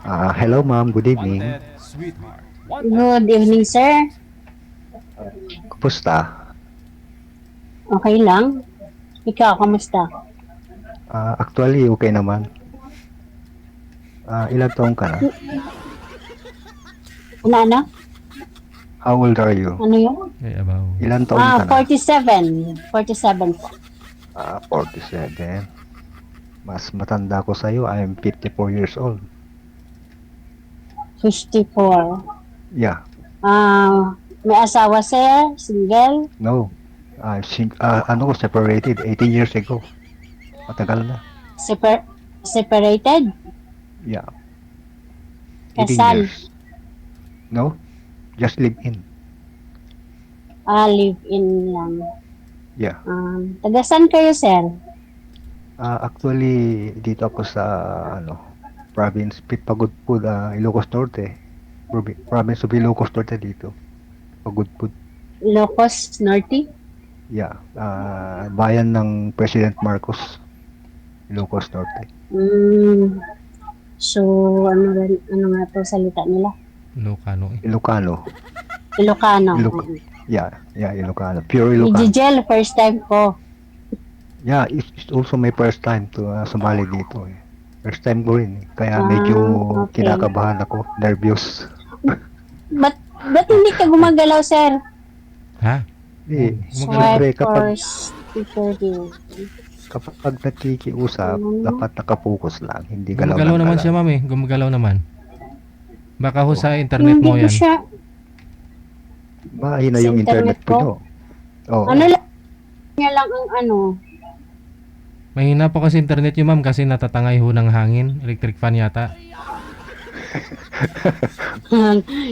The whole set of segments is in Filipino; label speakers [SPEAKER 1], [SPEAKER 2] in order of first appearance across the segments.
[SPEAKER 1] Hello ma'am, good evening.
[SPEAKER 2] Good evening, sir.
[SPEAKER 1] Kumusta?
[SPEAKER 2] Okay lang? Ikaw, kamusta?
[SPEAKER 1] Actually, okay naman. Ilang taong ka na?
[SPEAKER 2] Ano?
[SPEAKER 1] How old are you?
[SPEAKER 2] Ano yun?
[SPEAKER 3] Ay, abaw.
[SPEAKER 1] Ilang taon ka na?
[SPEAKER 2] 47. 47 po.
[SPEAKER 1] 47. Mas matanda ko sa'yo. I am 54 years old.
[SPEAKER 2] 54.
[SPEAKER 1] Yeah,
[SPEAKER 2] May asawa, sir? Single?
[SPEAKER 1] no. Separated 18 years ago. Matagal na.
[SPEAKER 2] Separated?
[SPEAKER 1] Yeah, 18
[SPEAKER 2] Kasal?
[SPEAKER 1] years. No? Just live in.
[SPEAKER 2] Live-in lang.
[SPEAKER 1] Yeah.
[SPEAKER 2] Taga saan kayo, sir?
[SPEAKER 1] Actually, dito ako sa, province, Pitpagudpud, Ilocos Norte. Province of Ilocos Norte dito. Pagudpud.
[SPEAKER 2] Ilocos Norte?
[SPEAKER 1] Yeah, bayan ng President Marcos, Ilocos Norte.
[SPEAKER 2] So, ano nga to salita nila?
[SPEAKER 3] Ilocano eh.
[SPEAKER 1] Ilocano.
[SPEAKER 2] Ilocano.
[SPEAKER 1] Yeah, Ilocano. Pure Ilocano.
[SPEAKER 2] Gigel, first time ko.
[SPEAKER 1] Yeah, it's also my first time to sumali dito eh. First time ko rin eh. Kaya medyo
[SPEAKER 2] Okay.
[SPEAKER 1] kinakabahan ako, nervous.
[SPEAKER 2] Ba't hindi ka gumagalaw, sir?
[SPEAKER 3] Ha?
[SPEAKER 1] Eh,
[SPEAKER 3] Gumagalaw.
[SPEAKER 1] siyempre kapag nakikiusap, dapat nakapokus lang, hindi galaw
[SPEAKER 3] Gumagalaw naman siya, ma'am eh. Gumagalaw naman. Baka ho sa internet mo
[SPEAKER 2] Hindi ko
[SPEAKER 3] yan.
[SPEAKER 2] siya.
[SPEAKER 1] Mahina
[SPEAKER 2] Sa
[SPEAKER 1] yung internet
[SPEAKER 2] internet
[SPEAKER 1] ko.
[SPEAKER 2] ko?
[SPEAKER 1] No? Oo.
[SPEAKER 2] Ano lang niya lang ang ano.
[SPEAKER 3] Mahina po kasi internet nyo, ma'am, kasi natatangay ho ng hangin. Electric fan yata.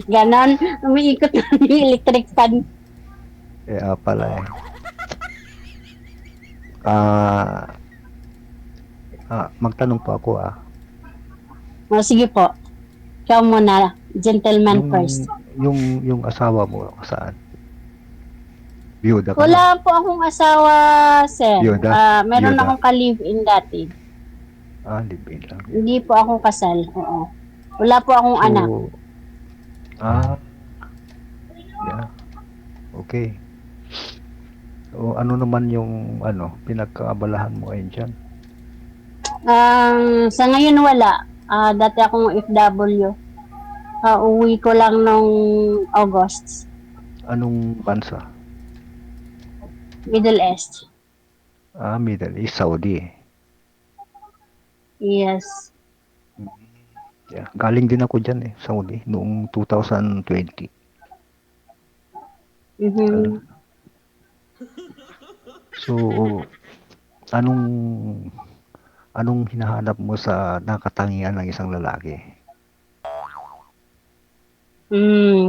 [SPEAKER 2] Ganon. Umiikot na yung electric fan.
[SPEAKER 1] Pala eh. Magtanong po ako
[SPEAKER 2] Sige po. Ikaw muna. Gentleman first.
[SPEAKER 1] Yung asawa mo saan? Biyuda ka na?
[SPEAKER 2] Wala po akong asawa, sir.
[SPEAKER 1] Biyuda?
[SPEAKER 2] Meron
[SPEAKER 1] Biyuda.
[SPEAKER 2] akong ka-live-in dati.
[SPEAKER 1] Live-in lang.
[SPEAKER 2] Hindi po ako kasal. Oo. Wala po akong anak.
[SPEAKER 1] Yeah. Okay. So, ano naman yung pinagkaabalahan mo ayun dyan?
[SPEAKER 2] Sa ngayon wala. Dati akong FW. Uwi ko lang nung August.
[SPEAKER 1] Anong bansa?
[SPEAKER 2] Middle East.
[SPEAKER 1] Middle East, Saudi.
[SPEAKER 2] Yes.
[SPEAKER 1] Yeah. Galing din ako dyan eh, Saudi, noong 2020. So, anong hinahanap mo sa nakatangian ng isang lalaki?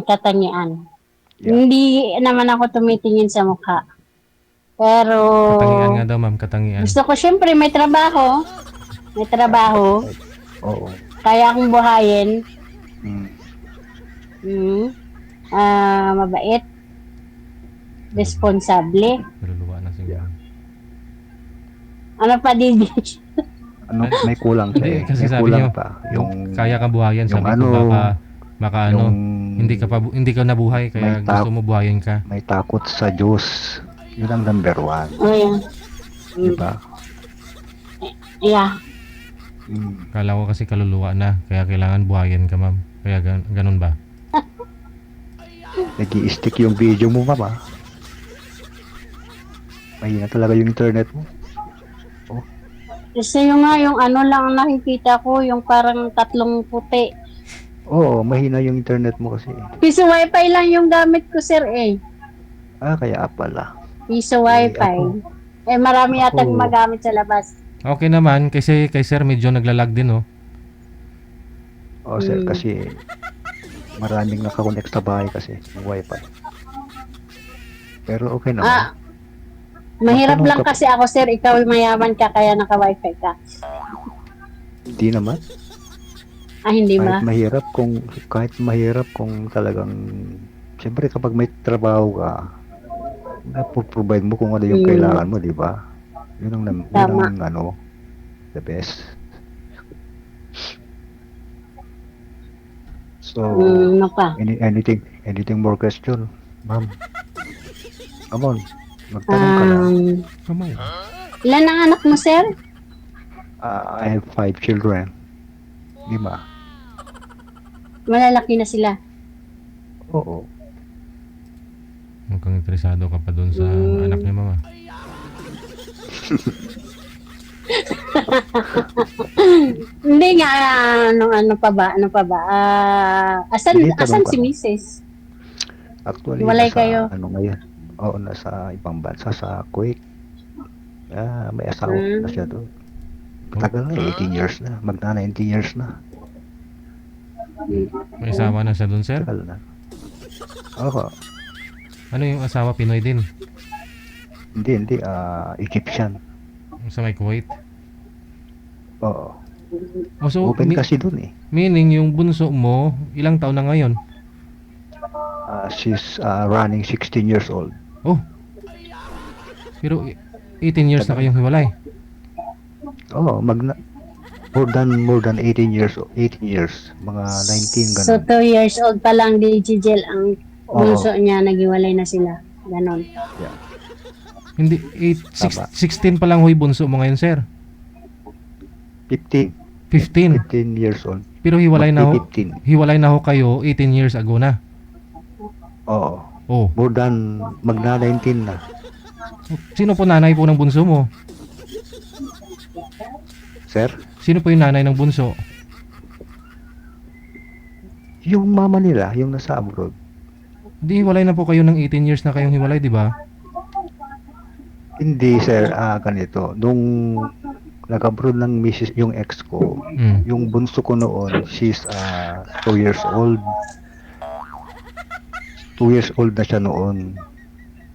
[SPEAKER 2] Katangian.
[SPEAKER 1] Yeah.
[SPEAKER 2] Hindi naman ako tumitingin sa mukha. Pero
[SPEAKER 3] Katangian nga daw, ma'am. Katangian.
[SPEAKER 2] gusto ko syempre may trabaho. May trabaho.
[SPEAKER 1] Oo.
[SPEAKER 2] Kaya akong buhayin.
[SPEAKER 1] Mm.
[SPEAKER 2] Mabait. Responsable.
[SPEAKER 3] Naluluwa na siguro.
[SPEAKER 2] Ano pa din?
[SPEAKER 1] May kulang siya
[SPEAKER 3] Hindi,
[SPEAKER 1] eh.
[SPEAKER 3] kasi
[SPEAKER 1] May
[SPEAKER 3] sabi
[SPEAKER 1] kulang
[SPEAKER 3] niyo,
[SPEAKER 1] pa.
[SPEAKER 3] kaya ka buhayin.
[SPEAKER 1] yung
[SPEAKER 3] Sabi ko baka hindi ka nabuhay, kaya
[SPEAKER 1] may
[SPEAKER 3] gusto mo buhayin ka.
[SPEAKER 1] may takot sa Diyos. Yun ang number one.
[SPEAKER 2] Ayan.
[SPEAKER 1] Diba?
[SPEAKER 2] Yeah.
[SPEAKER 3] Kala ko kasi kaluluwa na, kaya kailangan buhayin ka, ma'am. Kaya ganun ba?
[SPEAKER 1] Nag-i-stick yung video mo, mama. Mahina talaga yung internet mo.
[SPEAKER 2] Kasi yung ano lang ang nakikita ko, yung parang tatlong puti.
[SPEAKER 1] Oo, mahina yung internet mo kasi.
[SPEAKER 2] Piso wifi lang yung gamit ko, sir eh.
[SPEAKER 1] Kaya pala.
[SPEAKER 2] Piso wifi. Marami yata gumagamit sa labas.
[SPEAKER 3] Okay naman, kasi kay sir medyo naglalag din, oh.
[SPEAKER 1] Sir, kasi maraming nakakonect sa bahay kasi yung wifi. Pero okay naman.
[SPEAKER 2] Mahirap
[SPEAKER 1] Magtanong
[SPEAKER 2] lang
[SPEAKER 1] ka pa.
[SPEAKER 2] kasi ako, sir. Ikaw mayaman ka kaya naka-wifi ka.
[SPEAKER 1] Hindi naman.
[SPEAKER 2] Hindi ba?
[SPEAKER 1] Kahit mahirap kung talagang, siyempre kapag may trabaho ka, napoprovide mo kung ano yung kailangan mo, di ba? Yun ang the best. So,
[SPEAKER 2] Ano pa?
[SPEAKER 1] anything more question, ma'am? Come on, magtanong ka na.
[SPEAKER 3] Come on.
[SPEAKER 2] Ilan ang anak mo, sir?
[SPEAKER 1] I have 5 children. 5.
[SPEAKER 2] Malalaki na sila.
[SPEAKER 1] Oo.
[SPEAKER 3] Mukhang interesado ka pa doon sa anak niya, mama.
[SPEAKER 2] Hindi nga, ano pa ba?
[SPEAKER 1] Hindi, tanong
[SPEAKER 2] Asan
[SPEAKER 1] ka.
[SPEAKER 2] si Mrs.?
[SPEAKER 1] Actually,
[SPEAKER 2] Hiwalay
[SPEAKER 1] nasa,
[SPEAKER 2] kayo?
[SPEAKER 1] ngayon? Oo, nasa ibang bansa, sa Kuwait. May asawa na siya doon. Matagal na, 18 years na. Magna 19 years na.
[SPEAKER 3] May asawa na siya doon, sir?
[SPEAKER 1] Tagal na. Oo.
[SPEAKER 3] Ano yung asawa? Pinoy din?
[SPEAKER 1] Hindi. Egyptian.
[SPEAKER 3] Sa may Kuwait?
[SPEAKER 1] Oo.
[SPEAKER 3] Oh, so,
[SPEAKER 1] Open kasi doon eh.
[SPEAKER 3] meaning yung bunso mo, ilang taon na ngayon?
[SPEAKER 1] She's running 16 years old.
[SPEAKER 3] Oh. Pero 18 years na kayong hiwalay.
[SPEAKER 1] Oo, more than 18 years. 18 years. Mga 19 ganun.
[SPEAKER 2] So, 2 years old pa lang di Gigel ang
[SPEAKER 1] Oo.
[SPEAKER 2] bunso niya, naghiwalay na sila. Ganon.
[SPEAKER 1] Yeah.
[SPEAKER 3] Hindi,
[SPEAKER 1] Tama.
[SPEAKER 3] 16 pa lang huy bunso mo ngayon, sir.
[SPEAKER 1] 15
[SPEAKER 3] 15.
[SPEAKER 1] years old.
[SPEAKER 3] Pero hiwalay na ho,
[SPEAKER 1] 15.
[SPEAKER 3] hiwalay na ho kayo 18 years ago na.
[SPEAKER 1] Oo.
[SPEAKER 3] Oh.
[SPEAKER 1] More than magna 19 na.
[SPEAKER 3] Sino po nanay po ng bunso mo?
[SPEAKER 1] Sir?
[SPEAKER 3] Sino po yung nanay ng bunso?
[SPEAKER 1] Yung mama nila, yung nasa abroad.
[SPEAKER 3] Di hiwalay na po kayo ng 18 years na kayong hiwalay, di ba?
[SPEAKER 1] Hindi, sir. Ganito. Nung nag-abroad ng misis yung ex ko,
[SPEAKER 3] Mm.
[SPEAKER 1] yung bunso ko noon, she's 2 years old. 2 years old na siya noon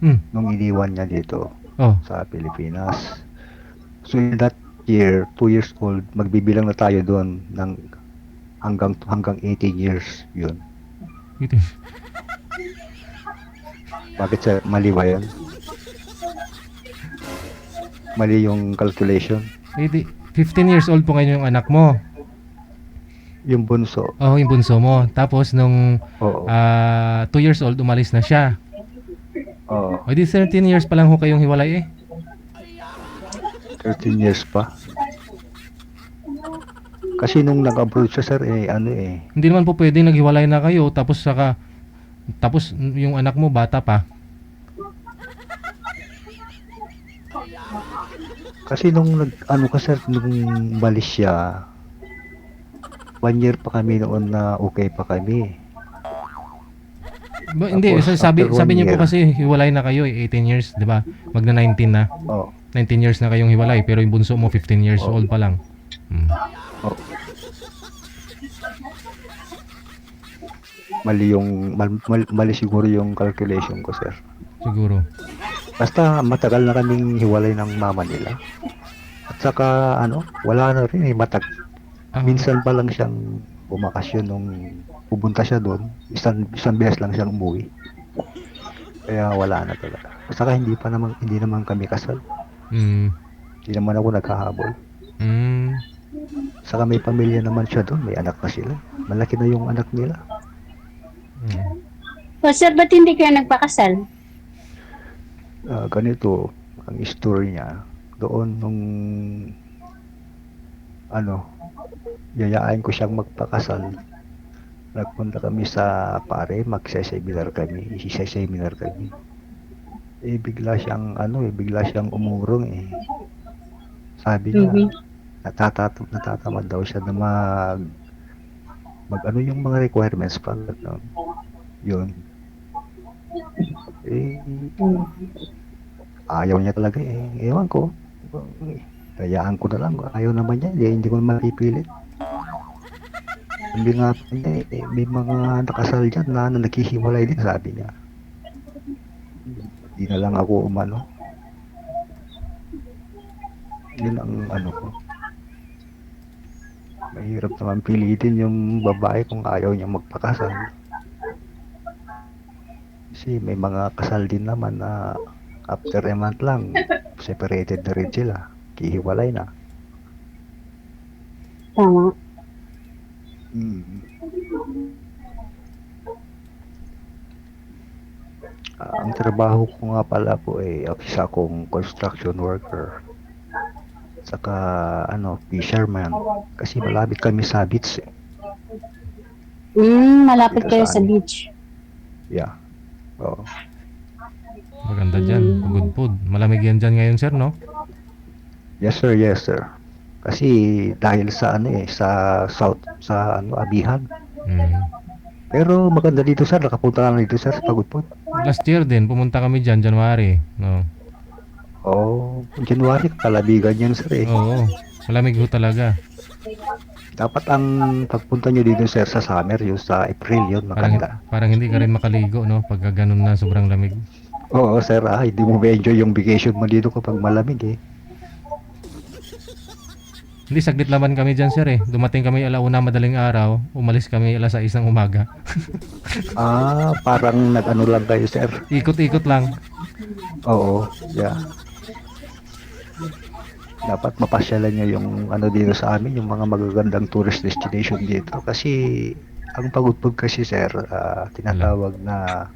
[SPEAKER 3] Mm.
[SPEAKER 1] nung iniwan niya dito
[SPEAKER 3] Oh.
[SPEAKER 1] sa Pilipinas. So in that year, 2 years old, magbibilang na tayo doon ng hanggang 18 years yun. Bakit sir, mali ba yun? Mali yung calculation.
[SPEAKER 3] 15 years old po ngayon yung anak mo.
[SPEAKER 1] Yung bunso.
[SPEAKER 3] Oh, yung bunso mo. Tapos nung
[SPEAKER 1] Oo.
[SPEAKER 3] 2 years old, umalis na siya.
[SPEAKER 1] Oo.
[SPEAKER 3] O di 13 years pa lang ho kayong hiwalay eh.
[SPEAKER 1] 13 years pa. Kasi nung nag-abroad siya sir,
[SPEAKER 3] Hindi naman po pwedeng naghiwalay na kayo tapos yung anak mo bata pa.
[SPEAKER 1] kasi nung nung balis siya, 1 year pa kami noon na okay pa kami.
[SPEAKER 3] Hindi,
[SPEAKER 1] Tapos,
[SPEAKER 3] sabi
[SPEAKER 1] after 1
[SPEAKER 3] niyo po
[SPEAKER 1] year.
[SPEAKER 3] kasi hiwalay na kayo 18 years, 'di ba? Magna 19 na.
[SPEAKER 1] Oo.
[SPEAKER 3] 19 years na kayong hiwalay pero yung bunso mo 15 years
[SPEAKER 1] Oh.
[SPEAKER 3] old pa lang. Hmm.
[SPEAKER 1] Oo. Mali siguro yung calculation ko sir.
[SPEAKER 3] Siguro.
[SPEAKER 1] Basta matagal na kaming hiwalay ng mama nila. At saka wala na rin
[SPEAKER 3] Ah,
[SPEAKER 1] minsan pa lang siyang bumakasyon nung pupunta siya doon. Isang beses lang siyang umuwi. Kaya wala na talaga. At saka hindi naman kami kasal.
[SPEAKER 3] mm,
[SPEAKER 1] Hindi naman ako naghahabol.
[SPEAKER 3] mm,
[SPEAKER 1] Saka may pamilya naman siya doon, may anak na sila. Malaki na yung anak nila.
[SPEAKER 2] So, sir, ba't hindi kayo nagpakasal?
[SPEAKER 1] Ganito ang story niya. Doon nung yayain ko siyang magpakasal. Nagpunta kami sa pare, magse-seminar kami, isi-seminar kami. Bigla siyang umurong eh. Sabi niya,
[SPEAKER 2] Mhm.
[SPEAKER 1] natatamad daw siya na yung mga requirements pa. Yun. Ayaw niya talaga eh. Ewan ko. Hayaan ko na lang. Ayaw naman niya. Hindi ko naman ipilit. Sabi nga po niya, may mga nakasal dyan na naghihiwalay din, sabi niya. Hindi na lang ako umano. Yun ang ko. Mahirap naman pilitin yung babae kung ayaw niya magpakasal. Kasi may mga kasal din naman na after a month lang, separated na rin sila. Kihiwalay na.
[SPEAKER 2] Tama.
[SPEAKER 1] trabaho ko nga pala po isa akong construction worker. Saka fisherman. Kasi malapit kami sa beach eh.
[SPEAKER 2] Malapit
[SPEAKER 1] Dito
[SPEAKER 2] kayo
[SPEAKER 1] sa
[SPEAKER 2] sa
[SPEAKER 1] amin.
[SPEAKER 2] beach.
[SPEAKER 1] Yeah. Oo.
[SPEAKER 3] Maganda dyan. Pagudpod. Malamig yan dyan ngayon, sir, no?
[SPEAKER 1] Yes sir, yes sir. Kasi dahil sa sa south, sa Abihan.
[SPEAKER 3] Mm.
[SPEAKER 1] Pero maganda dito sir, nakapunta na dito sir sa Pagudpod.
[SPEAKER 3] Last year din, pumunta kami dyan, January. No?
[SPEAKER 1] Oh, January, kalabigan yan sir eh.
[SPEAKER 3] Oo. Malamig ho talaga.
[SPEAKER 1] Dapat ang pagpunta nyo dito sir sa summer, yung sa April yun,
[SPEAKER 3] Parang,
[SPEAKER 1] maganda.
[SPEAKER 3] parang hindi ka rin makaligo, no? Pagka ganun na, sobrang lamig.
[SPEAKER 1] Oo sir, hindi mo ma-enjoy yung vacation mo dito kapag malamig eh.
[SPEAKER 3] Hindi, saglit laban kami dyan, sir, eh. Dumating kami alauna madaling araw. Umalis kami alas 6 ng umaga.
[SPEAKER 1] Parang nag-ano lang kayo sir.
[SPEAKER 3] Ikot-ikot lang.
[SPEAKER 1] Oo, yeah. Dapat mapasyalan nyo yung dito sa amin, yung mga magagandang tourist destination dito. Kasi ang Pagudpod kasi sir, tinatawag na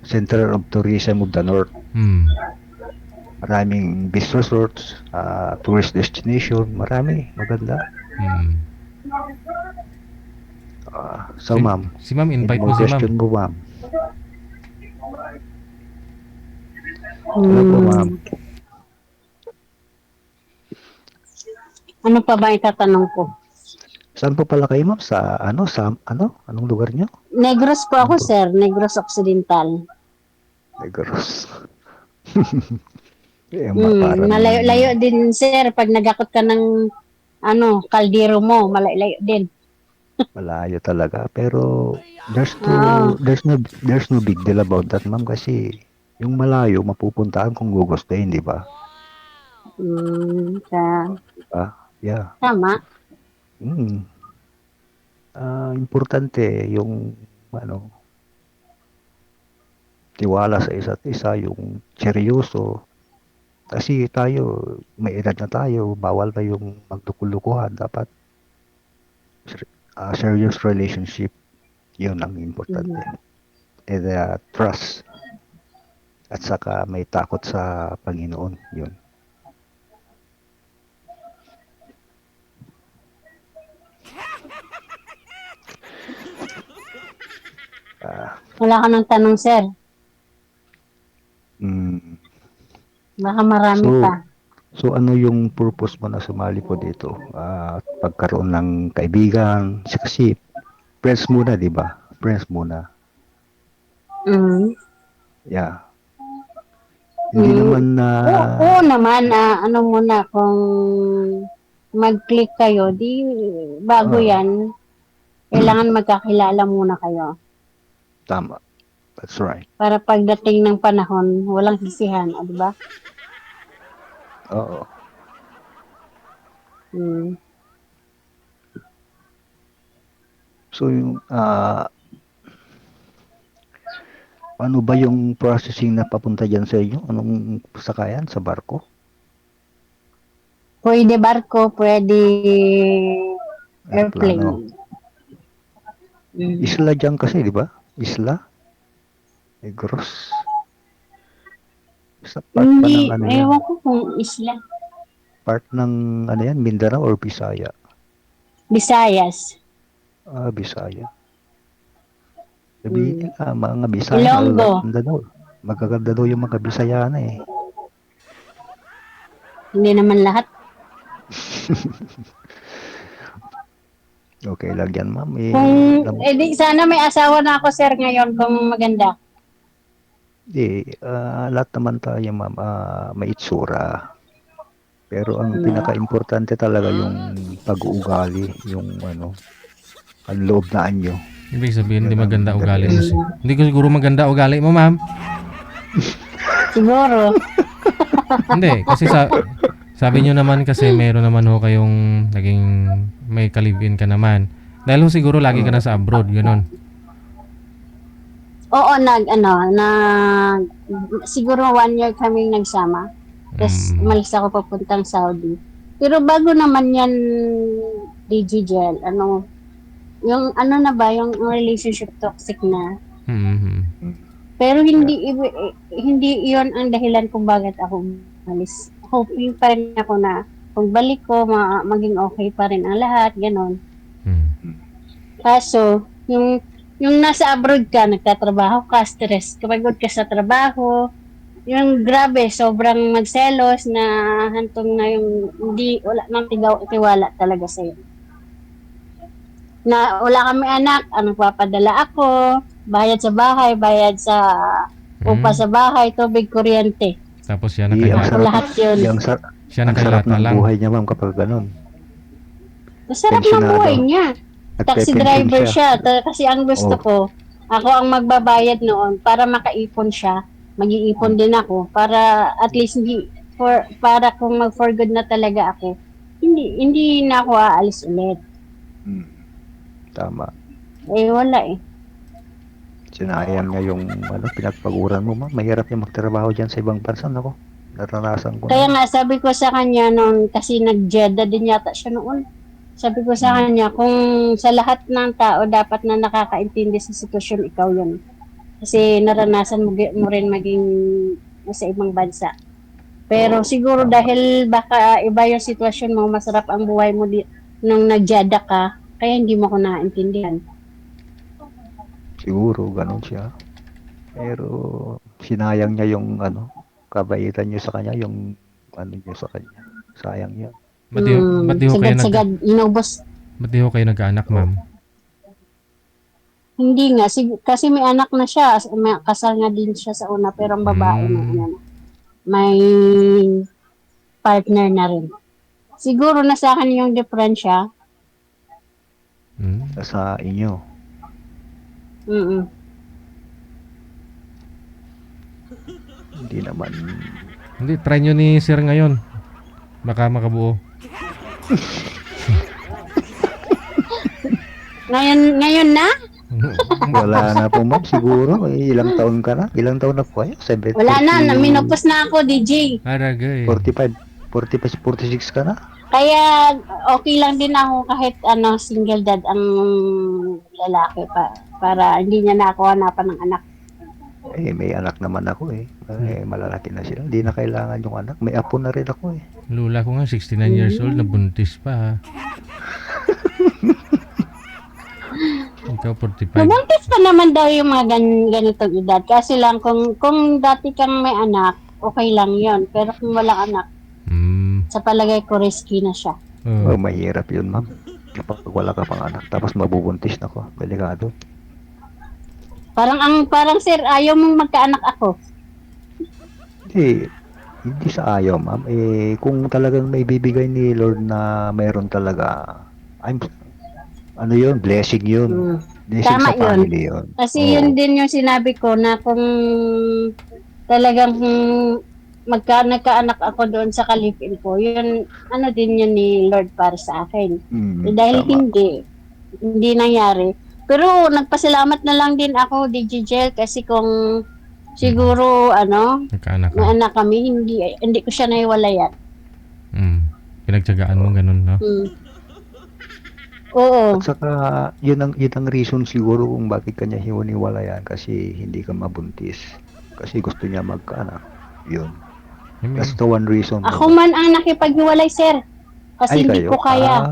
[SPEAKER 1] Center of Tourism of the North.
[SPEAKER 3] Hmm.
[SPEAKER 1] Maraming beach resorts, tourist destination, marami, maganda.
[SPEAKER 3] Hmm.
[SPEAKER 1] So ma'am,
[SPEAKER 3] Si ma'am, invite
[SPEAKER 1] any
[SPEAKER 3] mo
[SPEAKER 1] more
[SPEAKER 3] si ma'am.
[SPEAKER 1] question mo ma'am? Hello po ma'am.
[SPEAKER 2] Ano pa ba itatanong ko?
[SPEAKER 1] Saan po pala kayo ma'am? Anong lugar nyo?
[SPEAKER 2] Negros po ako, sir. Negros Occidental.
[SPEAKER 1] Negros. Parang
[SPEAKER 2] Malayo-layo din, sir. Pag nagakot ka ng kaldero mo, malayo din.
[SPEAKER 1] malayo talaga. Pero there's no big deal about that ma'am, kasi yung malayo mapupuntahan kung gugustuhin, di ba?
[SPEAKER 2] Sa
[SPEAKER 1] Yeah.
[SPEAKER 2] tama.
[SPEAKER 1] Importante yung tiwala sa isa't isa, yung seryoso. Kasi tayo, may edad na tayo, bawal na yung magdukulukuhan. Dapat serious relationship, yun ang importante. And trust. At saka may takot sa Panginoon, yun.
[SPEAKER 2] Wala ka ng tanong, sir. Baka marami pa.
[SPEAKER 1] So ano yung purpose mo na sumali po dito? Pagkaroon ng kaibigan, kasi friends muna, di ba? Friends muna. Yeah. Hindi naman na...
[SPEAKER 2] Oo naman, ano muna, kung mag-click kayo, bago yan, kailangan magkakilala muna kayo.
[SPEAKER 1] Tama. That's right.
[SPEAKER 2] Para pagdating ng panahon, walang sisihan, di ba?
[SPEAKER 1] Oo. So yung ano ba yung processing na papunta dyan sa inyo? Anong sakayan? Sa barko?
[SPEAKER 2] Pwede barko, pwede airplane.
[SPEAKER 1] Isla dyan kasi, di ba? Isla? Negros. Sa part
[SPEAKER 2] Hindi,
[SPEAKER 1] pa ng
[SPEAKER 2] ewan ko kung isla.
[SPEAKER 1] Part ng Mindanao or Bisaya?
[SPEAKER 2] Visayas.
[SPEAKER 1] Bisaya. Sabihin nila, mga Bisaya.
[SPEAKER 2] Ilonggo.
[SPEAKER 1] Magaganda daw yung mga Bisaya na eh.
[SPEAKER 2] Hindi naman lahat.
[SPEAKER 1] Okay lang yan, ma'am.
[SPEAKER 2] Sana may asawa na ako, sir, ngayon kung maganda.
[SPEAKER 1] Lahat naman tayo, ma'am, may itsura. Pero ang pinaka-importante talaga yung pag-uugali, yung ang loob na anyo.
[SPEAKER 3] Ibig sabihin, hindi maganda ugali mo. Hindi ko siguro maganda ugali mo, ma'am.
[SPEAKER 2] Siguro.
[SPEAKER 3] Hindi, kasi sabi nyo naman kasi meron naman ho kayong naging may kalibin ka naman. Dahil ho siguro lagi ka na sa abroad, gano'n.
[SPEAKER 2] Oo, siguro 1 year kaming nagsama. Tapos umalis ako papuntang Saudi. Pero bago naman yan, DG yung yung relationship toxic na. Pero hindi iyon ang dahilan kung bakit ako umalis. Hoping pa rin ako na kung balik ko, maging okay pa rin ang lahat, ganon. Kaso, yung nasa abroad ka, nagtatrabaho ka, stress, kapagod ka sa trabaho, yung grabe, sobrang magselos na hantong na yung wala nang tiwala talaga sa'yo. Na wala kami anak, papadala ako, bayad sa bahay, bayad sa upa sa bahay, tubig, kuryente.
[SPEAKER 3] Tapos siya
[SPEAKER 1] Ang
[SPEAKER 3] nakaya.
[SPEAKER 2] Ako lahat yun.
[SPEAKER 3] Siya
[SPEAKER 1] ang sarap
[SPEAKER 3] nakayata
[SPEAKER 1] ng
[SPEAKER 3] lang.
[SPEAKER 1] buhay niya, ma'am, kapag ganun.
[SPEAKER 2] Masarap ng
[SPEAKER 1] Pensionado.
[SPEAKER 2] buhay niya. Taxi
[SPEAKER 1] Nagpe-pension
[SPEAKER 2] driver siya. Kasi ang gusto
[SPEAKER 1] Oh.
[SPEAKER 2] ko, ako ang magbabayad noon para makaipon siya. Mag-iipon din ako para at least para kung mag-for good na talaga ako, hindi na ako aalis ulit.
[SPEAKER 1] Tama.
[SPEAKER 2] Wala eh.
[SPEAKER 1] Sinayang niya yung pinagpaguran mo, ma'am. Mahirap yung magtrabaho dyan sa ibang bansa, ako. Naranasan ko
[SPEAKER 2] Kaya
[SPEAKER 1] na.
[SPEAKER 2] nga sabi ko sa kanya noon, kasi nag-Jeddah din yata siya noon. Sabi ko sa kanya, kung sa lahat ng tao dapat na nakakaintindi sa sitwasyon, ikaw yun. Kasi naranasan mo rin maging sa ibang bansa. Pero siguro dahil baka iba yung sitwasyon mo, masarap ang buhay mo nung nag-Jeddah ka, kaya hindi mo ko naintindihan.
[SPEAKER 1] Siguro, ganun siya. Pero, sinayang niya yung, kabaitan niyo sa kanya, yung, niyo sa kanya. Sayang niya.
[SPEAKER 3] Ba't di ho kayo
[SPEAKER 2] Sagad-sagad, inubos.
[SPEAKER 3] Ba't di ho kayo nagkaanak, ma'am?
[SPEAKER 2] Hindi nga, kasi may anak na siya, may kasal nga din siya sa una, pero ang babae na may partner na rin. Siguro na sa akin yung diferensya.
[SPEAKER 1] Sa inyo. Hindi naman.
[SPEAKER 3] Hindi, try nyo ni Sir ngayon. Baka makabuo.
[SPEAKER 2] Ngayon na?
[SPEAKER 1] Wala na po, ma'am. Siguro. Ilang taon ka na? Ilang taon na po kayo?
[SPEAKER 2] Wala na, minupos na ako, DJ.
[SPEAKER 3] Aragay.
[SPEAKER 1] 45, 46 ka na?
[SPEAKER 2] Kaya okay lang din ako kahit single dad ang lalaki para hindi niya na ako hanapan ng anak.
[SPEAKER 1] May anak naman ako malalaki na sila. Hindi na kailangan yung anak. May apo na rin ako
[SPEAKER 3] Lula ko nga, 69 years old, nabuntis pa ha. Ikaw, 45.
[SPEAKER 2] Nabuntis pa naman daw yung mga ganitong edad. Kasi lang, kung dati kang may anak, okay lang yon. Pero kung walang anak, sa palagay ko risky na siya.
[SPEAKER 1] Mahirap yun, ma'am. Kapag wala ka pang anak, tapos mabubuntis na ko. Delikado.
[SPEAKER 2] Parang sir, ayaw mong magkaanak ako.
[SPEAKER 1] Hindi sa ayaw, ma'am. Kung talagang may bibigay ni Lord na mayroon talaga, blessing yun. Blessing
[SPEAKER 2] Tama
[SPEAKER 1] sa family yun.
[SPEAKER 2] Kasi yun din yung sinabi ko na kung talagang nagkaanak ako doon sa kalipin ko, yun, din yun ni Lord para sa akin. Dahil
[SPEAKER 1] tama.
[SPEAKER 2] hindi nangyari. Pero nagpasalamat na lang din ako, DJ Jel, kasi kung siguro, may anak kami, hindi ko siya naiwalayan.
[SPEAKER 3] Pinagtsagaan mo ganun, no?
[SPEAKER 2] Oo.
[SPEAKER 1] At saka, yun ang reason siguro kung bakit kanya hiwalayan kasi hindi ka mabuntis. Kasi gusto niya magkaanak. Yun. That's the one reason.
[SPEAKER 2] Ako man ang nakipaghiwalay, sir. Kasi hindi ko kaya.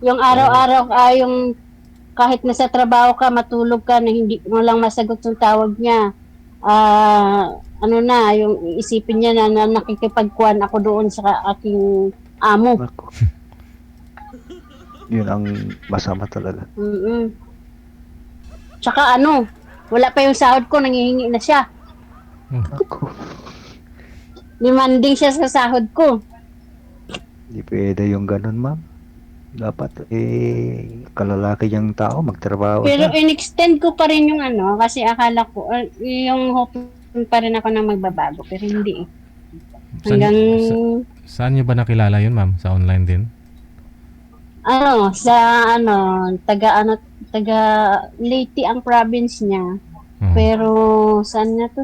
[SPEAKER 2] Yung araw-araw, yung kahit nasa trabaho ka, matulog ka, na hindi mo lang masagot yung tawag niya. Yung isipin niya na nakikipagkuhan ako doon sa aking amo.
[SPEAKER 1] Yun ang masama talaga.
[SPEAKER 2] Tsaka wala pa yung sahod ko, nangihingi na siya. Demanding siya sa sahod ko.
[SPEAKER 1] Hindi pwede yung ganun, ma'am. Dapat, kalalaki yung tao, magtrabaho
[SPEAKER 2] Pero
[SPEAKER 1] siya.
[SPEAKER 2] in-extend ko pa rin yung kasi akala ko, yung hope pa rin ako na magbabago, pero hindi. Hanggang,
[SPEAKER 3] saan nyo ba nakilala yun, ma'am? Sa online din?
[SPEAKER 2] taga Leyte ang province niya. Pero, saan na to?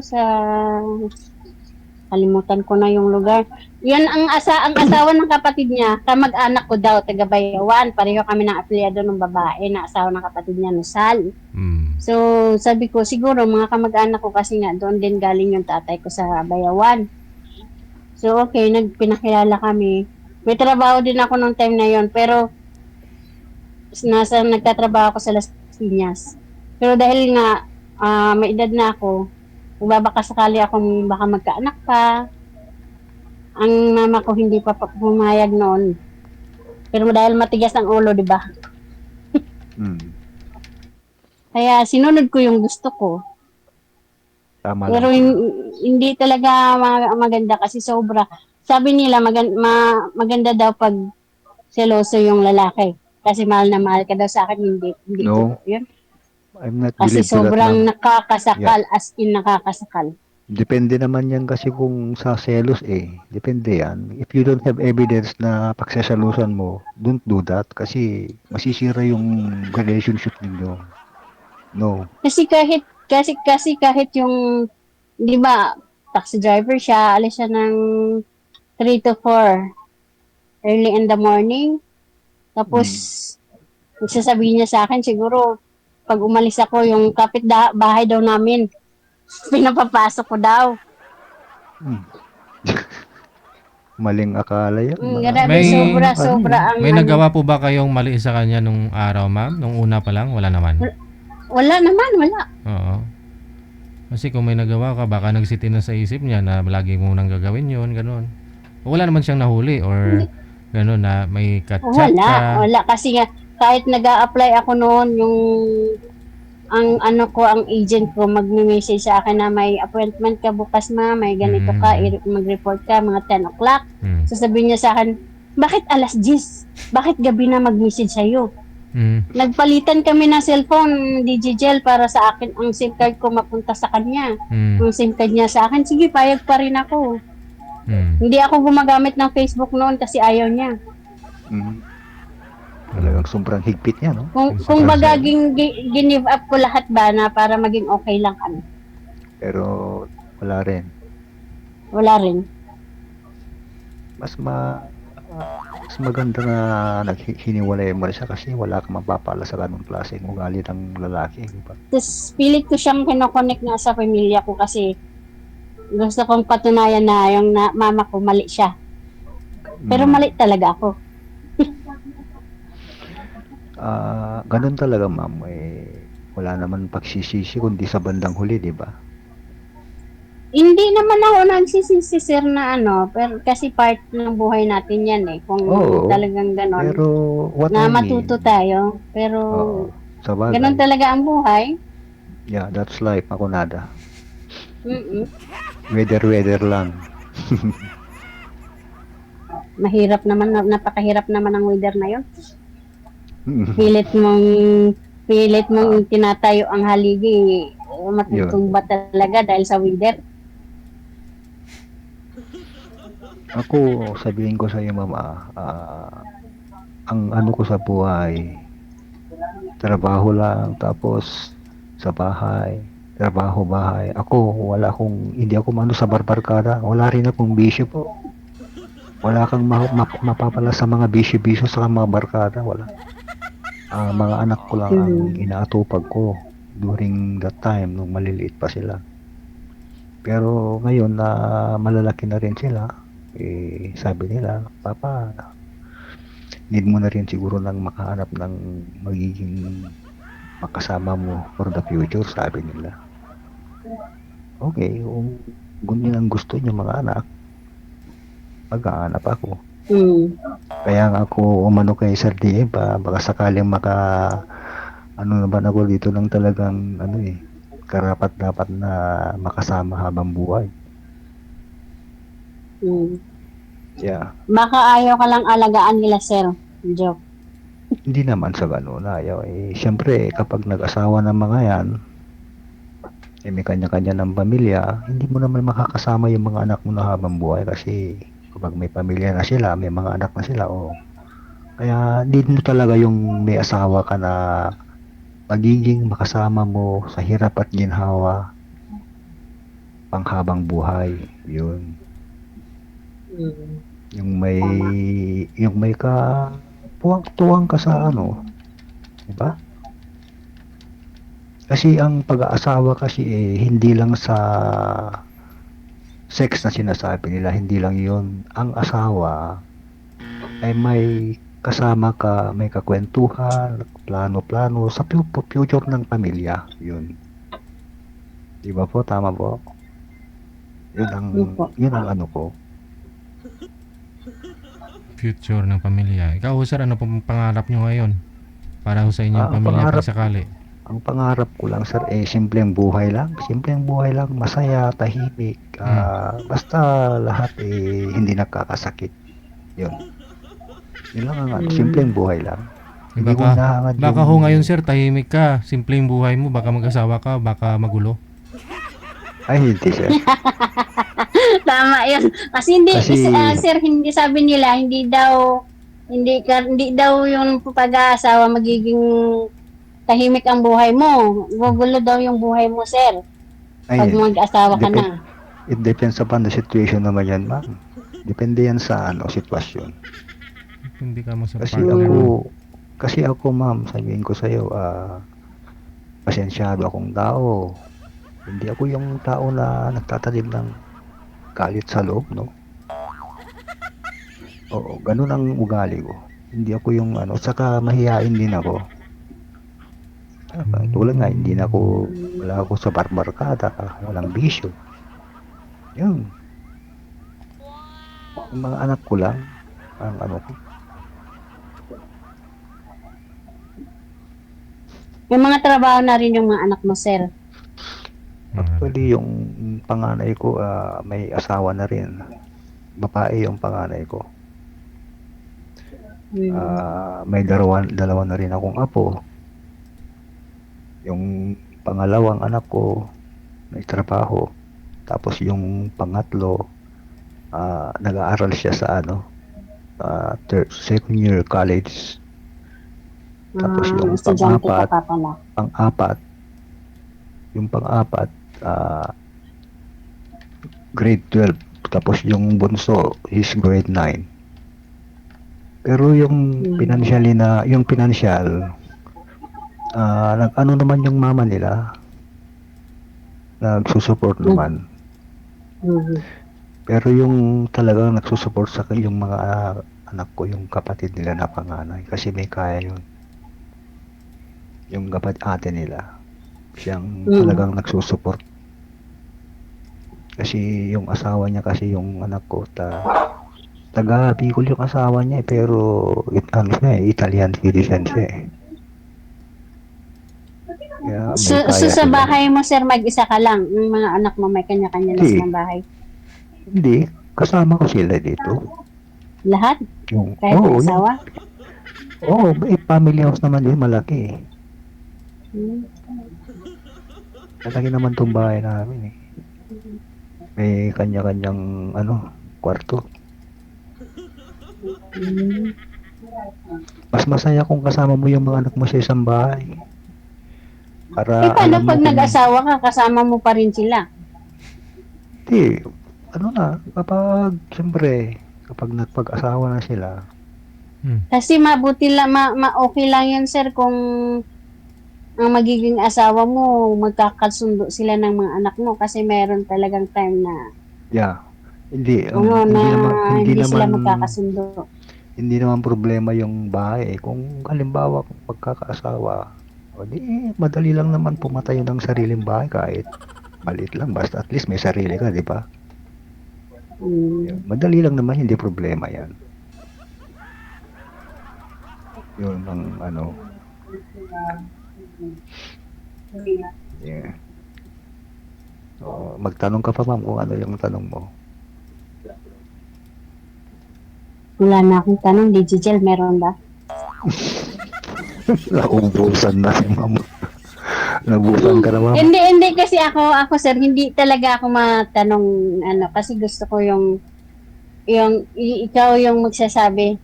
[SPEAKER 2] Kalimutan ko na yung lugar. Yan ang asawa ng kapatid niya, kamag-anak ko daw, taga Bayawan. Pareho kami ng apelyado ng babae na asawa ng kapatid niya, Nusal.
[SPEAKER 3] Mm.
[SPEAKER 2] So, sabi ko, siguro mga kamag-anak ko kasi nga doon din galing yung tatay ko sa Bayawan. So, okay, pinakilala kami. May trabaho din ako nung time na yon, pero nagtatrabaho ako sa Las Piñas. Pero dahil nga may edad na ako, baka sakali akong baka magkaanak pa. Ang mama ko hindi pa pumayag noon. Pero dahil matigas ang ulo, di ba?
[SPEAKER 1] Mm.
[SPEAKER 2] Kaya sinunod ko yung gusto ko.
[SPEAKER 1] Tama
[SPEAKER 2] Pero
[SPEAKER 1] lang.
[SPEAKER 2] hindi talaga maganda kasi sobra. Sabi nila maganda daw pag seloso yung lalaki. Kasi mahal na mahal ka daw sa akin, hindi
[SPEAKER 1] No.
[SPEAKER 2] totoo yun.
[SPEAKER 1] I'm not
[SPEAKER 2] Kasi
[SPEAKER 1] believe to that,
[SPEAKER 2] sobrang
[SPEAKER 1] ma'am.
[SPEAKER 2] nakakasakal, as in nakakasakal.
[SPEAKER 1] Depende naman yan kasi kung sa selos depende yan. If you don't have evidence na pagsasalusan mo, don't do that kasi masisira yung relationship ninyo. No.
[SPEAKER 2] Kasi kahit yung, di ba, taxi driver siya, alis siya ng 3 to 4 early in the morning. Tapos, sasabihin niya sa akin, siguro, pag umalis ako, yung bahay daw namin, pinapapasok ko daw.
[SPEAKER 1] Maling akala yan.
[SPEAKER 2] Grabe,
[SPEAKER 3] May-
[SPEAKER 2] sobra ang
[SPEAKER 3] May nagawa po ba kayong mali sa kanya nung araw, ma'am? Nung una pa lang? Wala naman.
[SPEAKER 2] Wala naman, wala.
[SPEAKER 3] Oo. Kasi kung may nagawa ka, baka nagsiti na sa isip niya na lagi mo nang gagawin yun, ganun. Wala naman siyang nahuli or ganun na may katchat ka.
[SPEAKER 2] Wala. Kasi nga, kahit nag-a-apply ako noon, ang agent ko, mag-message sa akin na may appointment ka bukas may ganito ka, mag-report ka, mga 10 o'clock. Sasabihin niya sa akin, bakit alas 10? Bakit gabi na mag-message sa'yo? Nagpalitan kami ng cellphone, Digigel, para sa akin, ang SIM card ko mapunta sa kanya. Ang SIM card niya sa akin, sige, payag pa rin ako. Hindi ako gumagamit ng Facebook noon kasi ayaw niya.
[SPEAKER 1] Talagang sobrang higpit niya, no?
[SPEAKER 2] Kung baga, give up ko lahat ba na para maging okay lang kami.
[SPEAKER 1] Pero wala rin.
[SPEAKER 2] Wala rin.
[SPEAKER 1] Mas maganda na hiniwalay mo siya kasi wala kang mapapala sa ganung klaseng ugali ng lalaki, di ba?
[SPEAKER 2] Tapos pilit ko siyang kinoconnect nga sa pamilya ko kasi gusto kong patunayan na yung mama ko mali siya. Pero mali talaga ako.
[SPEAKER 1] Ganun talaga, ma'am. Wala naman pagsisisi kundi sa bandang huli, di ba?
[SPEAKER 2] Hindi naman ako nagsisisi, sir, na pero kasi part ng buhay natin yan kung talagang ganon.
[SPEAKER 1] Pero what
[SPEAKER 2] na
[SPEAKER 1] I mean,
[SPEAKER 2] matuto tayo. Pero
[SPEAKER 1] sa bagay.
[SPEAKER 2] ganon talaga ang buhay.
[SPEAKER 1] Yeah, that's life. Ako nada.
[SPEAKER 2] Mm-mm.
[SPEAKER 1] Weather lang.
[SPEAKER 2] Mahirap naman, napakahirap naman ang weather na yun. Pilit mong tinatayo ang haligi, matutumba talaga dahil sa weather.
[SPEAKER 1] Ako, sabihin ko sa iyo, mama, ang ano ko sa buhay, trabaho lang, tapos sa bahay, trabaho, bahay. Hindi ako mano sa barbarkada. Wala rin akong bisyo po. Wala kang mapapala sa mga bisyo-bisyo sa mga barkada. Wala. Mga anak ko lang ang inaatupag ko during that time nung maliliit pa sila. Pero ngayon na malalaki na rin sila, sabi nila, Papa, need mo na rin siguro nang makahanap ng magiging makasama mo for the future, sabi nila. Okay, kung ganyan ang gusto niyo mga anak, mag-aanap ako. Kaya nga ako umano kay Sir DM baka sakaling naman ako dito ng talagang karapat-dapat na makasama habang buhay. Yeah.
[SPEAKER 2] Baka ayaw ka lang alagaan nila, sir. Joke.
[SPEAKER 1] Hindi naman sa gano'n ayaw. Siyempre kapag nag-asawa ng mga yan, may kanya-kanya ng pamilya, hindi mo naman makakasama yung mga anak mo na habang buhay kasi kapag may pamilya na sila, may mga anak na sila, kaya need mo talaga yung may asawa ka na magiging makasama mo sa hirap at ginhawa. panghabang buhay. Yun.
[SPEAKER 2] Mm.
[SPEAKER 1] Yung may
[SPEAKER 2] Tama.
[SPEAKER 1] yung may ka tuwang ka sa ano, 'di ba? Kasi ang pag-aasawa kasi hindi lang sa sex na sinasabi nila, hindi lang 'yun. Ang asawa ay may kasama ka, may kakwentuhan, plano-plano sa future ng pamilya. 'Yun. 'Di ba po? Tama po? 'Yun ang
[SPEAKER 2] Yun po.
[SPEAKER 1] 'yun ang ano ko.
[SPEAKER 3] Future ng pamilya. Ikaw, sir, ano pong pangarap nyo ngayon? Para ho sa inyong
[SPEAKER 1] Ang
[SPEAKER 3] pamilya
[SPEAKER 1] pangarap
[SPEAKER 3] pag sakali.
[SPEAKER 1] Ang pangarap ko lang sir simpleng buhay lang, masaya, tahimik, basta lahat hindi nakakasakit. 'Yun. 'Yun lang ang ano, simpleng buhay lang. Hindi ko hinahangad
[SPEAKER 3] Baka ho ngayon, sir, tahimik ka. Simpleng buhay mo. Baka mag-asawa ka. Baka magulo.
[SPEAKER 1] Ay hindi sir.
[SPEAKER 2] Tama yun. Kasi hindi,
[SPEAKER 1] Kasi-
[SPEAKER 2] sir, hindi sabi nila, hindi daw yung pag-aasawa magiging tahimik ang buhay mo. Gugulo daw yung buhay mo, sir. Pag
[SPEAKER 1] Ay,
[SPEAKER 2] mag-asawa ka
[SPEAKER 1] depend-
[SPEAKER 2] na.
[SPEAKER 1] it depends upon the situation naman yan ma'am. Depende yan sa ano, sitwasyon.
[SPEAKER 3] Hindi ka mo sa
[SPEAKER 1] Kasi
[SPEAKER 3] partner mo.
[SPEAKER 1] ako ma'am, sabihin ko sa'yo, pasensyado akong tao. Hindi ako yung tao na nagtatanim ng galit sa loob, no? Oo, ganun ang ugali ko. Hindi ako yung ano, saka mahihain din ako. Tulad nga, wala ako sa barbarkada, walang bisyo. Yun. Yung mga anak ko lang, ang ano ko.
[SPEAKER 2] May mga trabaho na rin yung mga anak mo, sir.
[SPEAKER 1] Actually, yung panganay ko, may asawa na rin. Babae yung panganay ko. May dalawa na rin akong apo. Yung pangalawang anak ko, may trabaho. Tapos yung pangatlo, nag-aaral siya sa second year college. Tapos yung
[SPEAKER 2] Estudyante ka pa pala.
[SPEAKER 1] yung pang-apat, grade 12. Tapos yung bunso is grade 9. Pero yung financial, nag-ano naman yung mama nila, nagsusupport naman.
[SPEAKER 2] Mhm.
[SPEAKER 1] Pero yung talagang nagsusupport sa akin, yung mga anak ko, yung kapatid nila na panganay. Kasi may kaya yun. Yung ate nila, siyang talagang nagsusupport. Kasi yung asawa niya, kasi yung anak ko, taga Bicol yung asawa niya pero Italian citizen siya eh. Kaya may
[SPEAKER 2] So
[SPEAKER 1] kaya
[SPEAKER 2] sa
[SPEAKER 1] sila.
[SPEAKER 2] bahay mo, sir, mag-isa ka lang. Yung mga anak mo may kanya-kanya na
[SPEAKER 1] Hindi.
[SPEAKER 2] silang bahay.
[SPEAKER 1] Hindi, kasama ko sila dito.
[SPEAKER 2] Lahat?
[SPEAKER 1] Yung,
[SPEAKER 2] Kahit may
[SPEAKER 1] yun.
[SPEAKER 2] asawa?
[SPEAKER 1] May family house naman yun, malaki eh.
[SPEAKER 2] Hmm.
[SPEAKER 1] Malaki naman tong bahay namin eh. May kanya-kanyang kwarto.
[SPEAKER 2] Hmm.
[SPEAKER 1] Mas masaya kung kasama mo yung mga anak mo sa isang bahay. Para
[SPEAKER 2] Paano
[SPEAKER 1] alam mo
[SPEAKER 2] pag
[SPEAKER 1] kung-
[SPEAKER 2] nag-asawa ka, kasama mo pa rin sila?
[SPEAKER 1] Hindi, siyempre, kapag nagpag-asawa na sila,
[SPEAKER 2] Kasi mabuti lang, okay lang yun, sir, kung ang magiging asawa mo, magkakasundo sila ng mga anak mo kasi meron talagang time na
[SPEAKER 1] hindi,
[SPEAKER 2] hindi sila magkakasundo.
[SPEAKER 1] hindi naman problema yung bahay. Kung halimbawa, kung pagkakaasawa, madali lang naman pumatayo ng sariling bahay kahit maliit lang. Basta at least may sarili ka, di ba? Madali lang naman, hindi problema yan. Yun ang Yeah. Magtanong ka pa ma'am kung ano yung tanong mo.
[SPEAKER 2] Wala na akong tanong, Digigel, meron ba?
[SPEAKER 1] Naubusan na si ma'am. Nabusan ka na ma'am.
[SPEAKER 2] Hindi kasi ako sir, hindi talaga ako matanong kasi gusto ko yung ikaw yung magsasabi.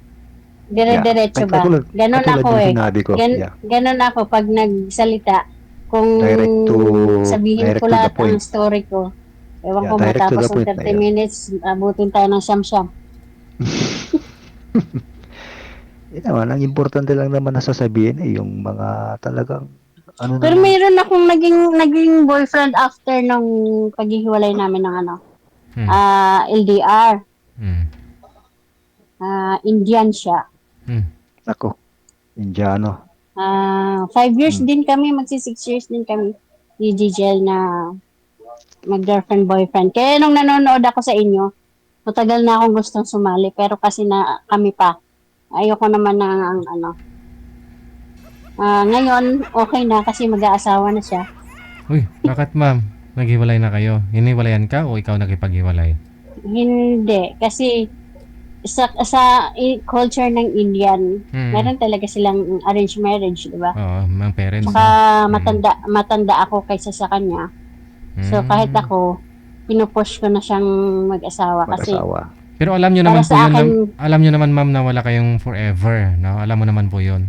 [SPEAKER 2] Dire-diretso ba? Ganon ako eh. Ganon ako pag nagsalita. Kung sabihin ko lahat ang story ko, Ewan
[SPEAKER 1] Yeah,
[SPEAKER 2] ko
[SPEAKER 1] direct to
[SPEAKER 2] matapos
[SPEAKER 1] the
[SPEAKER 2] ng
[SPEAKER 1] point na
[SPEAKER 2] 30
[SPEAKER 1] yun.
[SPEAKER 2] minutes, abutin tayo ng siyam-siyam.
[SPEAKER 1] Yun naman, ang importante lang naman na sasabihin yung mga talagang ano
[SPEAKER 2] Pero
[SPEAKER 1] naman.
[SPEAKER 2] mayroon akong naging boyfriend after nung paghihiwalay namin ng
[SPEAKER 3] Hmm.
[SPEAKER 2] LDR.
[SPEAKER 3] Hmm.
[SPEAKER 2] Indian siya.
[SPEAKER 3] Hmm.
[SPEAKER 1] Ako, Indiano.
[SPEAKER 2] 5 years din kami, magsi 6 years din kami ni Gigel na mag-girlfriend boyfriend. Kaya nung nanonood ako sa inyo, matagal na akong gustong sumali pero kasi na kami pa. Ayoko naman ng ngayon okay na kasi mag-aasawa na siya.
[SPEAKER 3] Uy, bakit ma'am? Naghiwalay na kayo? Hiniwalayan ka o ikaw nakipaghiwalay?
[SPEAKER 2] Hindi kasi culture ng Indian, meron talaga silang arranged marriage, di ba?
[SPEAKER 3] Oo, mga parents.
[SPEAKER 2] Saka
[SPEAKER 3] no?
[SPEAKER 2] matanda ako kaysa sa kanya. So kahit ako, pinupush ko na siyang mag-asawa kasi
[SPEAKER 1] Mag-asawa.
[SPEAKER 3] Pero alam niyo
[SPEAKER 2] para
[SPEAKER 3] naman po
[SPEAKER 2] sa
[SPEAKER 3] yun,
[SPEAKER 2] akin,
[SPEAKER 3] alam niyo naman ma'am na wala kayong forever, no? Alam mo naman po yun.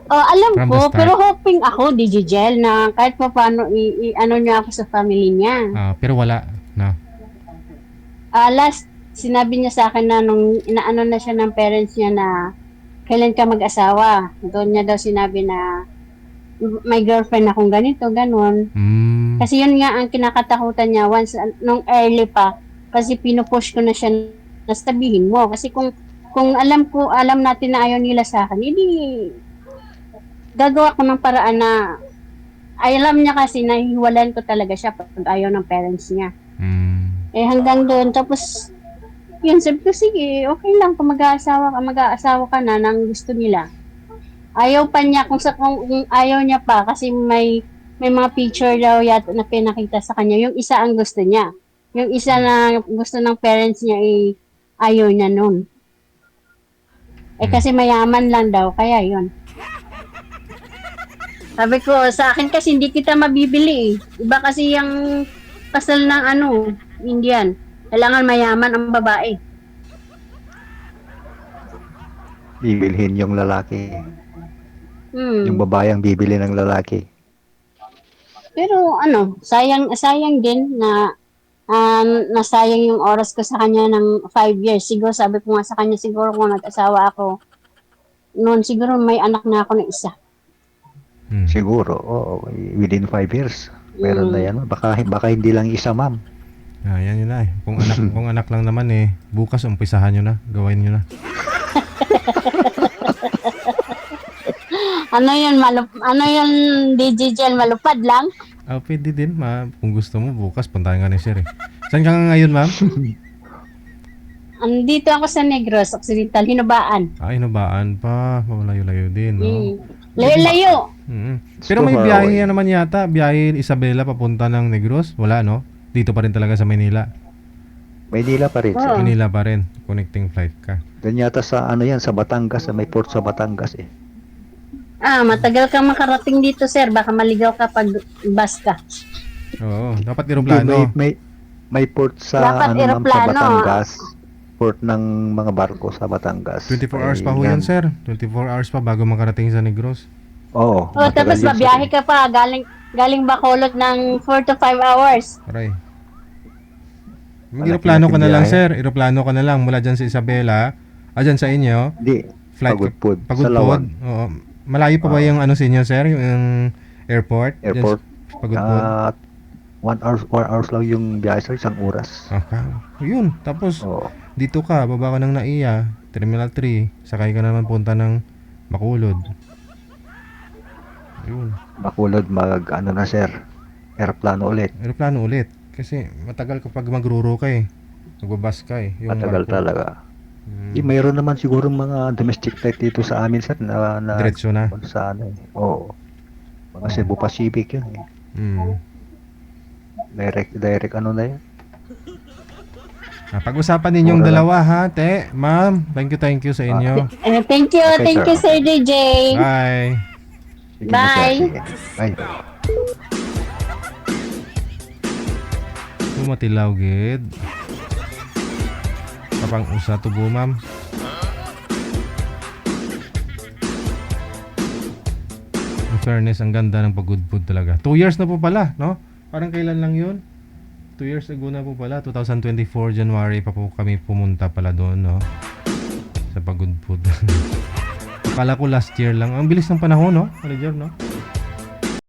[SPEAKER 2] alam
[SPEAKER 3] From
[SPEAKER 2] ko,
[SPEAKER 3] the start.
[SPEAKER 2] pero hoping ako, Digigel, na kahit pa paano ano niya ako sa family niya.
[SPEAKER 3] Pero wala, no?
[SPEAKER 2] Last, sinabi niya sa akin na nung inaano na siya ng parents niya na kailan ka mag-asawa. Doon niya daw sinabi na may girlfriend akong ganito, ganun. Kasi yun nga ang kinakatakutan niya once, nung early pa, kasi pinupush ko na siya na sabihin mo. Kasi kung alam natin na ayaw nila sa akin, hindi gagawa ko ng paraan na alam niya kasi na hiwalan ko talaga siya pag ayaw ng parents niya. Hanggang doon, tapos yun, sabi ko, sige, okay lang kung mag-aasawa ka na ng gusto nila. Ayaw pa niya, kung ayaw niya pa, kasi may mga picture daw yata na pinakita sa kanya. Yung isa ang gusto niya. Yung isa na gusto ng parents niya, ayaw niya nun. Kasi mayaman lang daw, kaya yun. Sabi ko, sa akin kasi hindi kita mabibili. Iba kasi yung kasal ng Indian. Kailangan mayaman ang babae.
[SPEAKER 1] Bibilhin yung lalaki. Yung babae ang bibili ng lalaki.
[SPEAKER 2] Pero sayang din na nasayang yung oras ko sa kanya ng 5 years. Siguro sabi ko nga sa kanya, siguro kung nag-asawa ako, noon siguro may anak na ako na isa.
[SPEAKER 1] Siguro, within 5 years. Meron na yan. Baka hindi lang isa, ma'am.
[SPEAKER 3] Yan yun na eh. Kung anak lang naman bukas umpisahan nyo na. Gawain nyo na.
[SPEAKER 2] Ano yun, Digigel, malupad lang?
[SPEAKER 3] Pwede din, kung gusto mo, bukas puntahan ka ni sir eh. Saan ka nga ngayon, ma'am?
[SPEAKER 2] Andito ako sa Negros Occidental, Hinubaan.
[SPEAKER 3] Hinubaan pa. Malayo-layo din, no?
[SPEAKER 2] Layo-layo.
[SPEAKER 3] Pero may biyahe naman yata. Biyahe Isabela papunta ng Negros. Wala, no? Dito pa rin talaga sa Manila.
[SPEAKER 1] Manila pa rin.
[SPEAKER 3] Manila pa rin. Connecting flight ka.
[SPEAKER 1] Doon yata sa sa Batangas. May port sa Batangas eh.
[SPEAKER 2] Matagal kang makarating dito, sir. Baka maligaw ka pag bus ka.
[SPEAKER 3] Oo, dapat eroplano.
[SPEAKER 1] May port sa sa Batangas. Port ng mga barko sa Batangas.
[SPEAKER 3] 24 hours pa ho yan, sir. 24 hours pa bago makarating sa Negros.
[SPEAKER 1] Oo.
[SPEAKER 2] Tapos mabiyahe ka pa. Galing Bacolod ng 4 to 5 hours.
[SPEAKER 3] Aray. Eroplano ka na lang, sir. Eroplano ka na lang mula dyan sa Isabela. Dyan sa inyo.
[SPEAKER 1] Hindi.
[SPEAKER 3] Pagudpud.
[SPEAKER 1] Salawag.
[SPEAKER 3] Oo. Malayo pa ba yung sa inyo, sir? Yung airport?
[SPEAKER 1] Airport.
[SPEAKER 3] Pagudpud.
[SPEAKER 1] 1 hours lang yung biyahe, sir. 1 oras.
[SPEAKER 3] Okay. Yun. Tapos, dito ka. Baba ka ng Naiya. Terminal 3. Sakay ka naman punta ng Bacolod. Yun.
[SPEAKER 1] Bacolod na, sir. Aeroplano ulit. Kasi matagal kapag magruro ka magbabas ka matagal talaga. Mayroon naman siguro mga domestic flight dito sa amin, sir, na
[SPEAKER 3] diretso na.
[SPEAKER 1] Sa mga Cebu Pacific yun Direct na yan.
[SPEAKER 3] Pag-usapan ninyong dalawa ha, te. Ma'am, thank you sa inyo.
[SPEAKER 2] Thank you, Sir DJ.
[SPEAKER 3] Bye.
[SPEAKER 2] Bye.
[SPEAKER 1] Bye.
[SPEAKER 3] Matilaw gid. Kapang usa tubo, ma'am. In fairness, ang ganda ng pagudpud talaga. 2 years na po pala, no? Parang kailan lang yun? 2 years ago na po pala. 2024 January pa po kami pumunta pala doon, no? Sa Pagudpud. Akala ko last year lang. Ang bilis ng panahon, no? Manager, no?